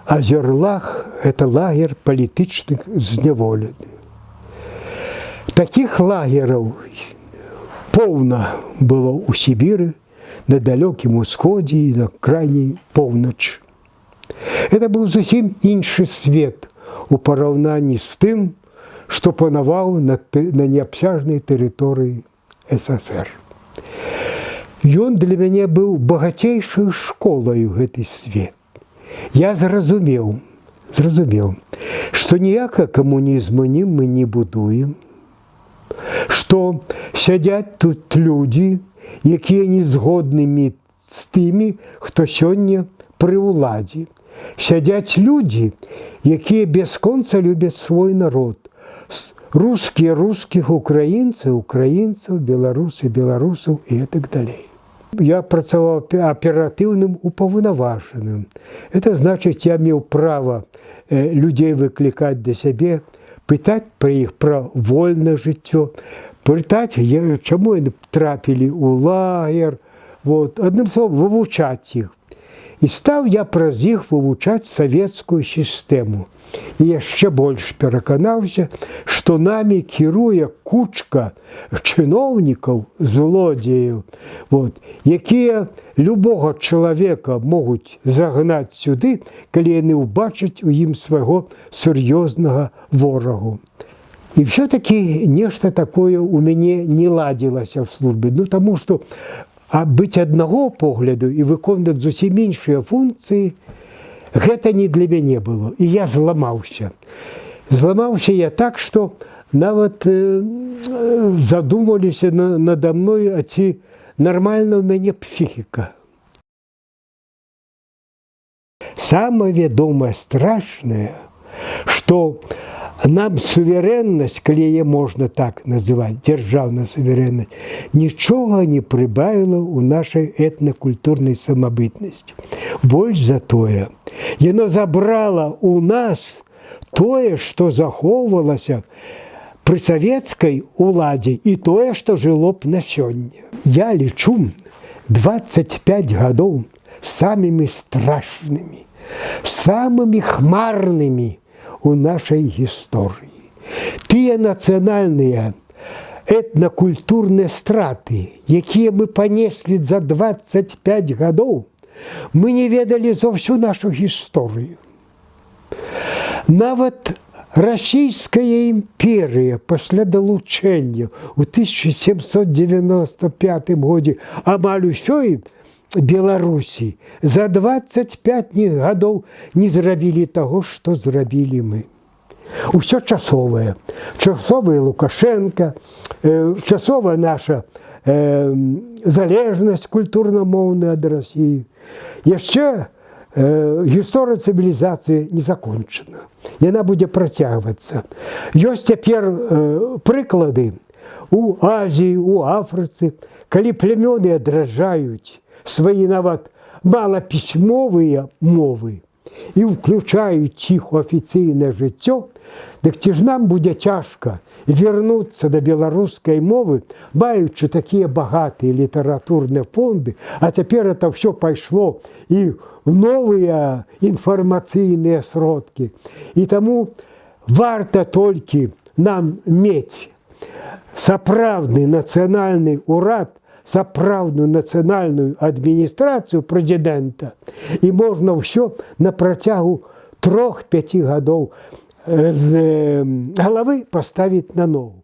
Азерлах – это лагерь палітычных зняволеных. Таких лагераў поўна было ў Сібіры, на далёкім усходзе і на крайняй поўначы. Это быў зусім іншы свет у параўнанні з тым, што панаваў на неабсяжнай тэрыторыі СССР. Ён для мяне быў багацейшай школаю гэты свет. Я зразумеў, што ніякага камунізму мы не будуем, што сядзяць тут людзі, якія не згоднымі з тымі, хто сёння пры ўладзе. Сядзяць людзі, якія бясконца любяць свой народ. Рускія рускіх, украінцаў, беларусаў і так далей. Я працаваў аператыўнымупаўнаважаным. Это значыць, я меў права людзей выклікаць да сябе, пытаць пра іх пра вольнае жыццё, пытаць, чаму яны трапілі ў лагер, адным словам, вывучаць іх. І стаў я праз іх вывучаць савецкую сістэму. І яшчэ больш пераканаўся, што намі кіруе кучка чыноўнікаў, злодзеяў, якія любога чалавека могуць загнаць сюды, калі яны ўбачаць у ім свайго сур'ёзнага ворагу. І ўсё-такі нешта такое ў мяне не ладзілася ў службе, таму што быць аднаго погляду і выконваць зусім іншыя функцыі, гэта не для мяне было, і я зламаўся. Зламаўся я так, што нават задумваліся надо мной, а ці нармальна ў мяне псіхіка. Самае вядомае, страшнае, што нам суверэннасць, калі яе можна так называць, дзяржаўная суверэннасць, нічога не прыбавіла ў нашай этнакультурнай самабытнасці. Больш за тое, яно забрала ў нас тое, што захоўвалася пры савецкай уладзе і тое, што жыло б на сёння. Я лічу 25 гадоў самымі страшнымі, самымі хмарнымі у нашай гісторыі. Тыя нацыянальныя этнакультурныя страты, якія мы панеслі за 25 гадоў, мы не ведалі за ўсю нашу гісторыю. Нават расійская імперія пасля далучэння ў 1795 годзе амаль усёй Беларусі за 25 гадоў не зрабілі таго, што зрабілі мы. Усё часовае. Часовая Лукашенка, часовая наша залежнасць культурна-моўная ад Расіі. Яшчэ гісторыя цывілізацыі не закончана. Яна будзе працягвацца. Ёсць цяпер прыклады у Азіі, у Афрыцы, калі племёны адраджаюць свае нават малапісьмовыя мовы і ўключаюць іх у афіцыйнае жыццё, дык ці ж нам будзе цяжка вярнуцца да беларускай мовы, маючы такія багатыя літаратурныя фонды, а цяпер это ўсё пайшло і ў новыя інфармацыйныя сродкі. І таму варта толькі нам мець сапраўдны нацыянальны ўрад, сапраўдную нацыянальную адміністрацыю прэзідэнта, і можна ўсё на працягу 3-5 гадоў з галавы паставіць на ногу.